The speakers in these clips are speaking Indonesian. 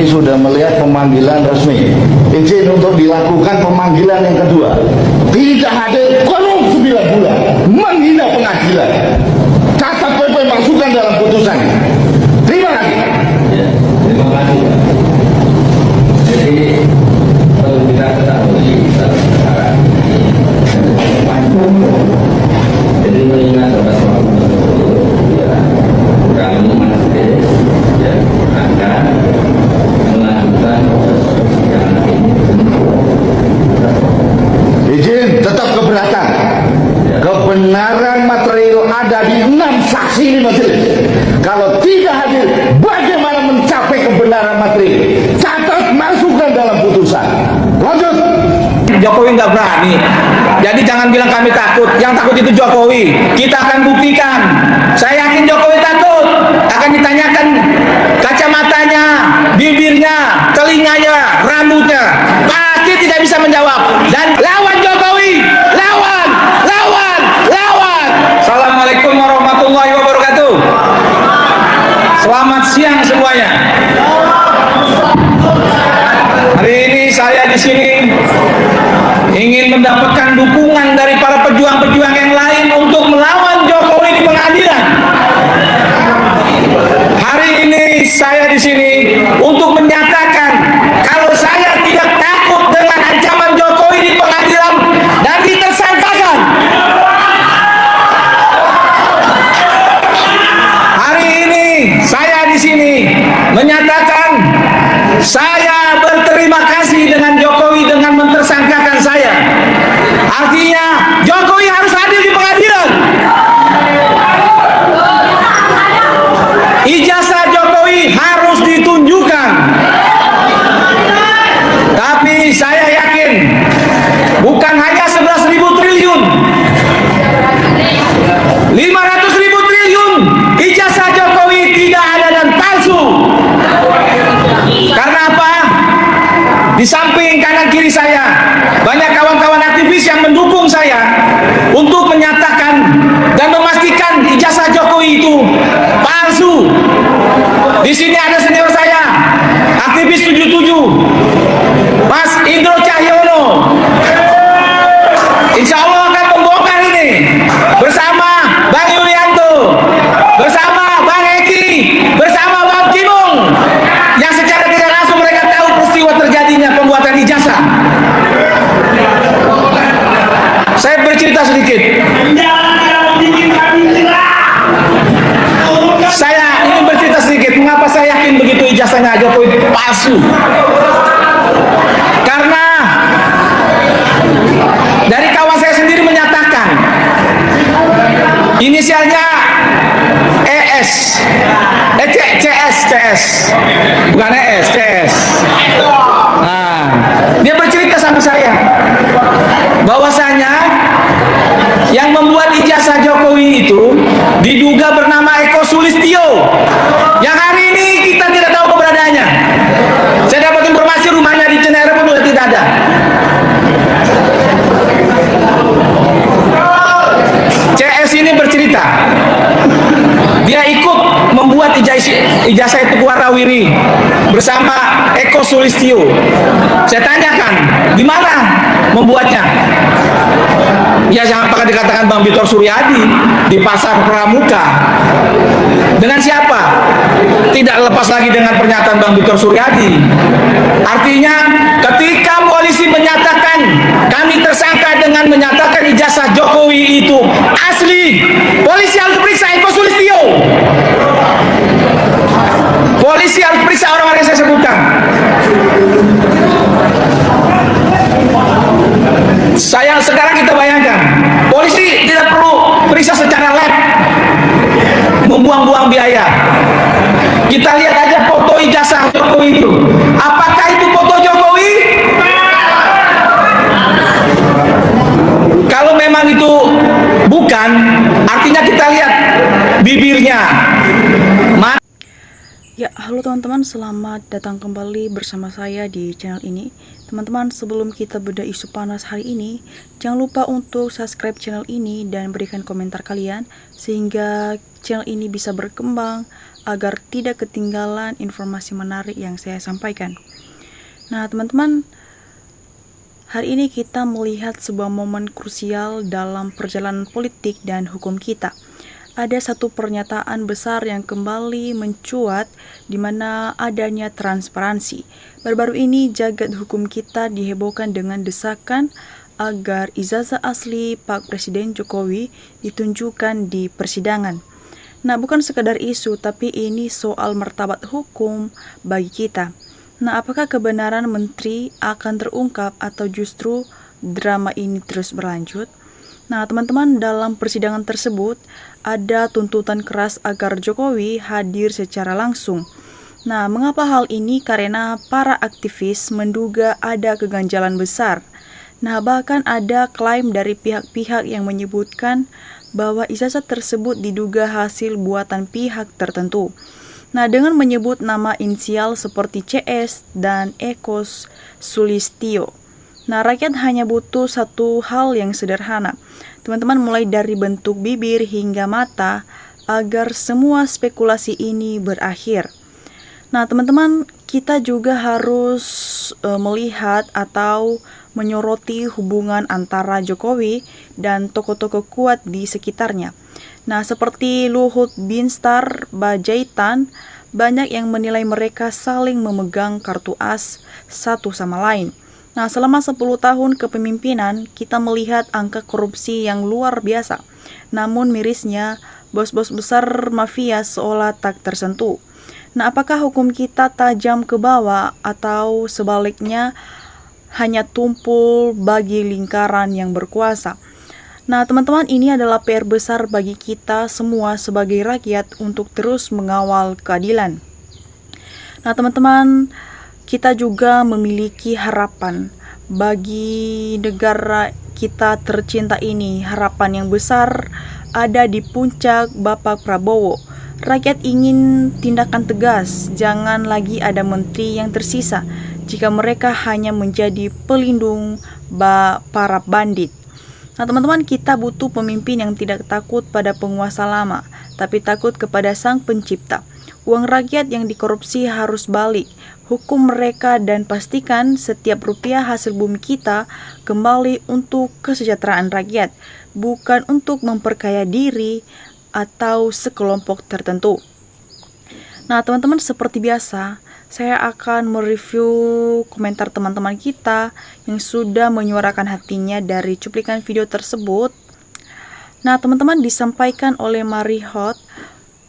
ini sudah melihat pemanggilan resmi. Izin untuk dilakukan pemanggilan yang kedua. Tidak hadir kolom 9 bulan, menghina pengadilan. Catat PP masukkan dalam putusan. Terima kasih. Ya, terima kasih. Jadi perlu kita ketahui sekarang ini, jadi mengingat Bapak ya, kami masih ya akan melakukan yang ini. Izin tetap keberatan. Kebenaran material ada di 6 saksi ini majelis. Kalau tidak hadir, bagaimana mencapai kebenaran material? Catat masukkan dalam putusan. Lanjut. Jokowi nggak berani, jadi jangan bilang kami takut. Yang takut itu Jokowi. Kita akan buktikan. Saya yakin Jokowi takut. Akan ditanyakan kacamatanya, bibirnya, telinganya, rambutnya, pasti tidak bisa menjawab. Dan lawan Jokowi, lawan. Assalamualaikum warahmatullahi wabarakatuh. Selamat siang semuanya. Hari ini saya di sini ingin mendapatkan dukungan dari para pejuang-pejuang yang lain untuk melawan Jokowi di pengadilan. Hari ini saya di sini untuk menyatakan kalau saya tidak takut dengan ancaman Jokowi di pengadilan dan ditersangkakan. Hari ini saya di sini menyatakan saya berterima kasih dengan Jokowi dengan mentersangkakan saya. Artinya Jokowi harus hadir di pengadilan. Ijazah Jokowi harus ditunjukkan. Tapi saya yakin bukan hanya 11.000 triliun, 500.000 triliun ijazah Jokowi tidak ada dan palsu. Karena apa? Di samping kanan kiri saya banyak kawan-kawan aktivis yang mendukung saya untuk menyatakan dan memastikan ijazah Jokowi itu palsu. Di sini ada senior saya, aktivis 77, Mas Indro Cahyono. Insya Allah akan membongkar ini bersama Bang Yulianto, bersama Bang Eki, bersama Bang Kimung, yang secara tidak langsung mereka tahu peristiwa terjadinya pembuatan ijazah. Saya bercerita sedikit. Saya ingin bercerita sedikit mengapa saya yakin begitu ijazahnya Jokowi palsu. Karena dari kawan saya sendiri menyatakan inisialnya ES, CS, bukan ES, CS. Nah, dia bercerita sama saya bahwasanya yang membuat ijazah Jokowi itu diduga bernama Eko Sulistyo, yang hari ini kita tidak tahu keberadaannya. Saya dapat informasi rumahnya di Cenere pun sudah tidak ada. CS ini bercerita dia ikut membuat ijazah itu warawiri bersama Eko Sulistyo. Saya tanyakan di mana membuatnya. Ya jangan pakai dikatakan Bang Victor Suryadi di Pasar Pramuka. Dengan siapa? Tidak lepas lagi dengan pernyataan Bang Victor Suryadi. Artinya ketika polisi menyatakan kami tersangka dengan menyatakan ijazah Jokowi itu asli, polisi harus periksa Eko Sulistyo. Polisi harus periksa orang-orang yang saya sebutkan. Sayang sekarang kita bayangkan, polisi tidak perlu periksa secara lab, membuang-buang biaya. Kita lihat aja foto ijazah Jokowi itu. Apakah itu foto Jokowi? Kalau memang itu bukan, artinya kita lihat bibirnya. Ya, halo teman-teman, selamat datang kembali bersama saya di channel ini. teman-teman, sebelum kita bedah isu panas hari ini, jangan lupa untuk subscribe channel ini dan berikan komentar kalian sehingga channel ini bisa berkembang agar tidak ketinggalan informasi menarik yang saya sampaikan. Nah, teman-teman, hari ini kita melihat sebuah momen krusial dalam perjalanan politik dan hukum kita. Ada satu pernyataan besar yang kembali mencuat di mana adanya transparansi. Baru-baru ini jagat hukum kita dihebohkan dengan desakan agar ijazah asli Pak Presiden Jokowi ditunjukkan di persidangan. Nah, bukan sekadar isu, tapi ini soal martabat hukum bagi kita. Nah, apakah kebenaran menteri akan terungkap atau justru drama ini terus berlanjut? Nah, teman-teman, dalam persidangan tersebut ada tuntutan keras agar Jokowi hadir secara langsung. Nah, mengapa hal ini? Karena para aktivis menduga ada keganjalan besar. Nah, bahkan ada klaim dari pihak-pihak yang menyebutkan bahwa ijazah tersebut diduga hasil buatan pihak tertentu. Nah, dengan menyebut nama inisial seperti CS dan Eko Sulistyo. Nah, rakyat hanya butuh satu hal yang sederhana. Teman-teman, mulai dari bentuk bibir hingga mata agar semua spekulasi ini berakhir. Nah, teman-teman, kita juga harus melihat atau menyoroti hubungan antara Jokowi dan tokoh-tokoh kuat di sekitarnya. Nah, seperti Luhut Binsar Panjaitan, banyak yang menilai mereka saling memegang kartu as satu sama lain. Nah, selama 10 tahun kepemimpinan, kita melihat angka korupsi yang luar biasa. Namun mirisnya, bos-bos besar mafia seolah tak tersentuh. Nah, apakah hukum kita tajam ke bawah atau sebaliknya hanya tumpul bagi lingkaran yang berkuasa? Nah, teman-teman, ini adalah PR besar bagi kita semua sebagai rakyat untuk terus mengawal keadilan. Nah, teman-teman, kita juga memiliki harapan bagi negara kita tercinta ini. Harapan yang besar ada di puncak Bapak Prabowo. Rakyat ingin tindakan tegas, jangan lagi ada menteri yang tersisa jika mereka hanya menjadi pelindung para bandit. Nah, teman-teman, kita butuh pemimpin yang tidak takut pada penguasa lama, tapi takut kepada Sang Pencipta. Uang rakyat yang dikorupsi harus balik, hukum mereka, dan pastikan setiap rupiah hasil bumi kita kembali untuk kesejahteraan rakyat, bukan untuk memperkaya diri atau sekelompok tertentu. Nah, teman-teman, seperti biasa, saya akan mereview komentar teman-teman kita yang sudah menyuarakan hatinya dari cuplikan video tersebut. Nah, teman-teman, disampaikan oleh Marihot,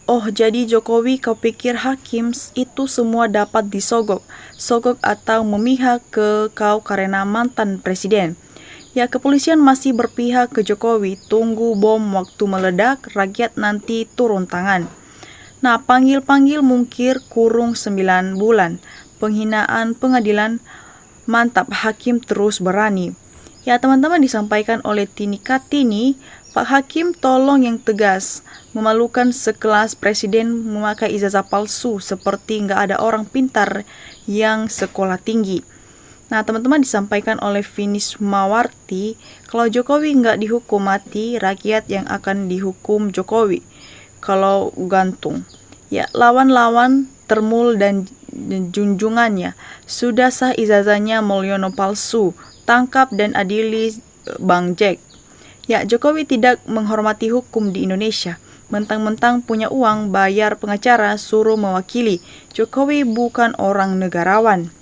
"Oh, jadi Jokowi kau pikir hakim itu semua dapat disogok atau memihak ke kau karena mantan presiden? Ya, kepolisian masih berpihak ke Jokowi, tunggu bom waktu meledak, rakyat nanti turun tangan. Nah, panggil-panggil mungkir kurung 9 bulan, penghinaan pengadilan, mantap hakim terus berani." Ya, teman-teman, disampaikan oleh Tini Kartini, "Pak Hakim tolong yang tegas, memalukan sekelas presiden memakai ijazah palsu seperti nggak ada orang pintar yang sekolah tinggi." Nah, teman-teman, disampaikan oleh Finis Mawarti, "Kalau Jokowi nggak dihukum mati, rakyat yang akan dihukum Jokowi kalau gantung. Ya, lawan-lawan Termul dan junjungannya, sudah sah ijazahnya Mulyono palsu, tangkap dan adili Bang Jack. Ya, Jokowi tidak menghormati hukum di Indonesia. Mentang-mentang punya uang, bayar pengacara, suruh mewakili. Jokowi bukan orang negarawan."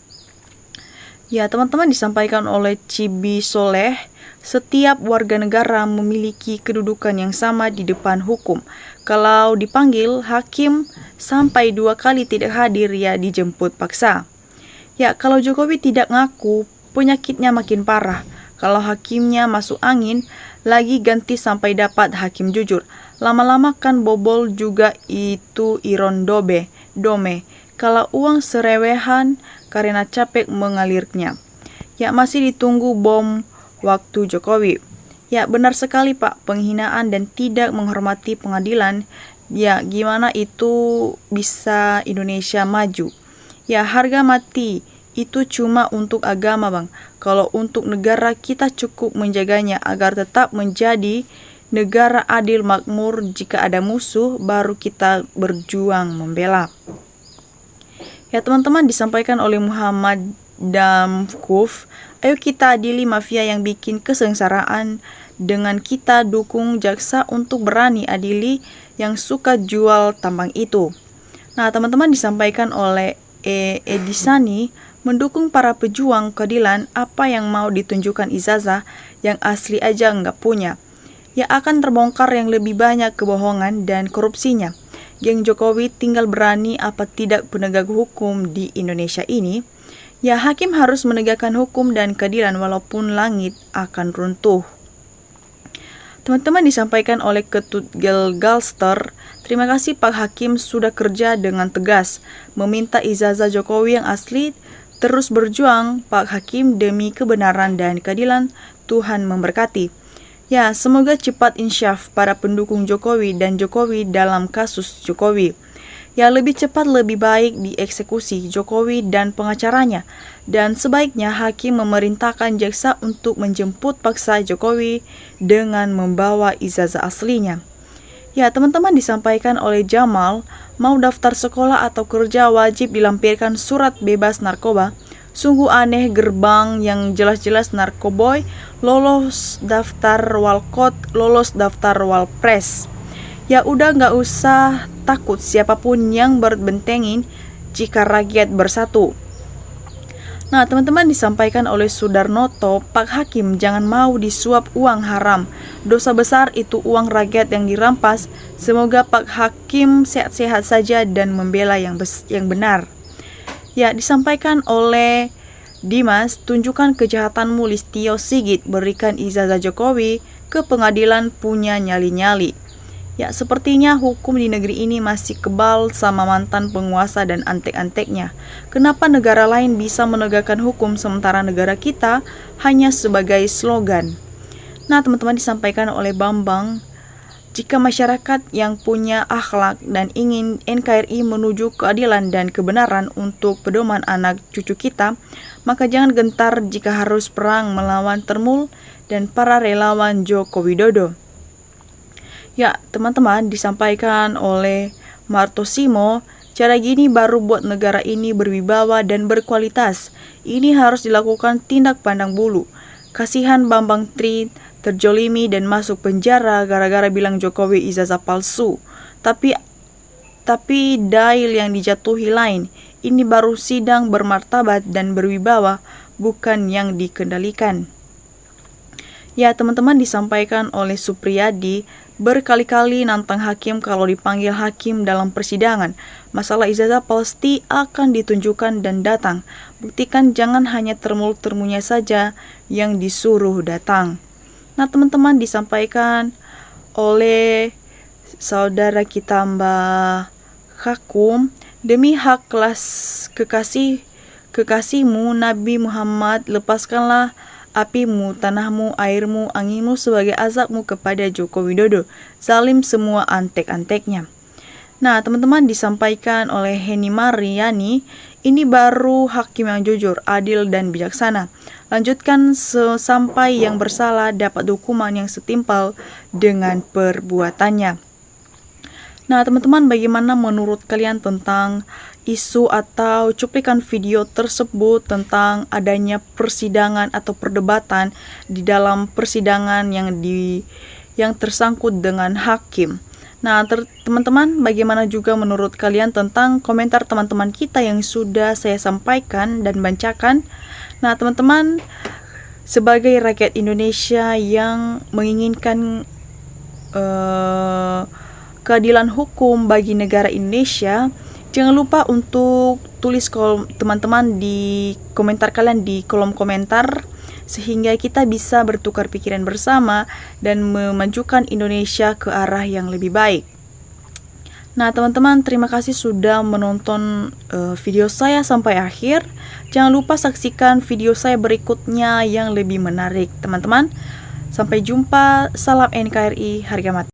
Ya, teman-teman, disampaikan oleh Cibi Soleh, "Setiap warga negara memiliki kedudukan yang sama di depan hukum. Kalau dipanggil hakim sampai 2 kali tidak hadir, ya dijemput paksa." Ya, kalau Jokowi tidak ngaku, penyakitnya makin parah. Kalau hakimnya masuk angin, lagi ganti sampai dapat hakim jujur. Lama-lama kan bobol juga itu iron dome. Kalau uang serewehan karena capek mengalirnya. Ya, masih ditunggu bom waktu Jokowi. Ya, benar sekali Pak, penghinaan dan tidak menghormati pengadilan. Ya, gimana itu bisa Indonesia maju? Ya, harga mati itu cuma untuk agama, Bang. Kalau untuk negara, kita cukup menjaganya agar tetap menjadi negara adil makmur. Jika ada musuh, baru kita berjuang membela. Ya teman-teman, disampaikan oleh Muhammad Damkuf, ayo kita adili mafia yang bikin kesengsaraan dengan kita dukung jaksa untuk berani adili yang suka jual tambang itu. Nah teman-teman, disampaikan oleh Edisani, mendukung para pejuang keadilan. Apa yang mau ditunjukkan ijazah yang asli aja nggak punya. Ya akan terbongkar yang lebih banyak kebohongan dan korupsinya. Geng Jokowi tinggal berani apa tidak penegak hukum di Indonesia ini. Ya hakim harus menegakkan hukum dan keadilan walaupun langit akan runtuh. Teman-teman, disampaikan oleh Ketut Gelgalster, terima kasih Pak Hakim sudah kerja dengan tegas, meminta ijazah Jokowi yang asli. Terus berjuang Pak Hakim demi kebenaran dan keadilan. Tuhan memberkati. Ya, semoga cepat insyaf para pendukung Jokowi dan Jokowi dalam kasus Jokowi. Ya, lebih cepat lebih baik dieksekusi Jokowi dan pengacaranya. Dan sebaiknya hakim memerintahkan jaksa untuk menjemput paksa Jokowi dengan membawa ijazah aslinya. Ya, teman-teman, disampaikan oleh Jamal, mau daftar sekolah atau kerja wajib dilampirkan surat bebas narkoba. Sungguh aneh, gerbang yang jelas-jelas narkoboy, lolos daftar Walkot, lolos daftar Walpres. Ya udah nggak usah takut siapapun yang berbentengin jika rakyat bersatu. Nah teman-teman, disampaikan oleh Sudarnoto, Pak Hakim jangan mau disuap uang haram. Dosa besar itu uang rakyat yang dirampas. Semoga Pak Hakim sehat-sehat saja dan membela yang benar. Ya, disampaikan oleh Dimas, tunjukkan kejahatanmu Listio Sigit, berikan ijazah Jokowi ke pengadilan punya nyali-nyali. Ya, sepertinya hukum di negeri ini masih kebal sama mantan penguasa dan antek-anteknya. Kenapa negara lain bisa menegakkan hukum sementara negara kita hanya sebagai slogan? Nah, teman-teman, disampaikan oleh Bambang, jika masyarakat yang punya akhlak dan ingin NKRI menuju keadilan dan kebenaran untuk pedoman anak cucu kita, maka jangan gentar jika harus perang melawan Termul dan para relawan Joko Widodo. Ya, teman-teman, disampaikan oleh Martosimo, cara gini baru buat negara ini berwibawa dan berkualitas. Ini harus dilakukan tindak pandang bulu. Kasihan Bambang Tri terjolimi dan masuk penjara gara-gara bilang Jokowi ijazah palsu. Tapi dalil yang dijatuhi lain. Ini baru sidang bermartabat dan berwibawa, bukan yang dikendalikan. Ya, teman-teman, disampaikan oleh Supriyadi, berkali-kali nantang hakim kalau dipanggil hakim dalam persidangan. Masalah ijazah pasti akan ditunjukkan dan datang. Buktikan, jangan hanya termul-termunya saja yang disuruh datang. Nah, teman-teman, disampaikan oleh saudara kita Mbak Hakum, demi hak kelas kekasihmu Nabi Muhammad, lepaskanlah apimu, tanahmu, airmu, anginmu sebagai azabmu kepada Joko Widodo, zalim semua antek-anteknya. Nah, teman-teman, disampaikan oleh Heni Mariani, ini baru hakim yang jujur, adil, dan bijaksana. Lanjutkan sampai yang bersalah dapat hukuman yang setimpal dengan perbuatannya. Nah, teman-teman, bagaimana menurut kalian tentang isu atau cuplikan video tersebut tentang adanya persidangan atau perdebatan di dalam persidangan yang tersangkut dengan hakim? Nah, teman-teman, bagaimana juga menurut kalian tentang komentar teman-teman kita yang sudah saya sampaikan dan bacakan? Nah, teman-teman, sebagai rakyat Indonesia yang menginginkan keadilan hukum bagi negara Indonesia, jangan lupa untuk tulis teman-teman di komentar kalian di kolom komentar, sehingga kita bisa bertukar pikiran bersama dan memajukan Indonesia ke arah yang lebih baik. Nah, teman-teman, terima kasih sudah menonton video saya sampai akhir. Jangan lupa saksikan video saya berikutnya yang lebih menarik, teman-teman. Sampai jumpa, salam NKRI, harga mati.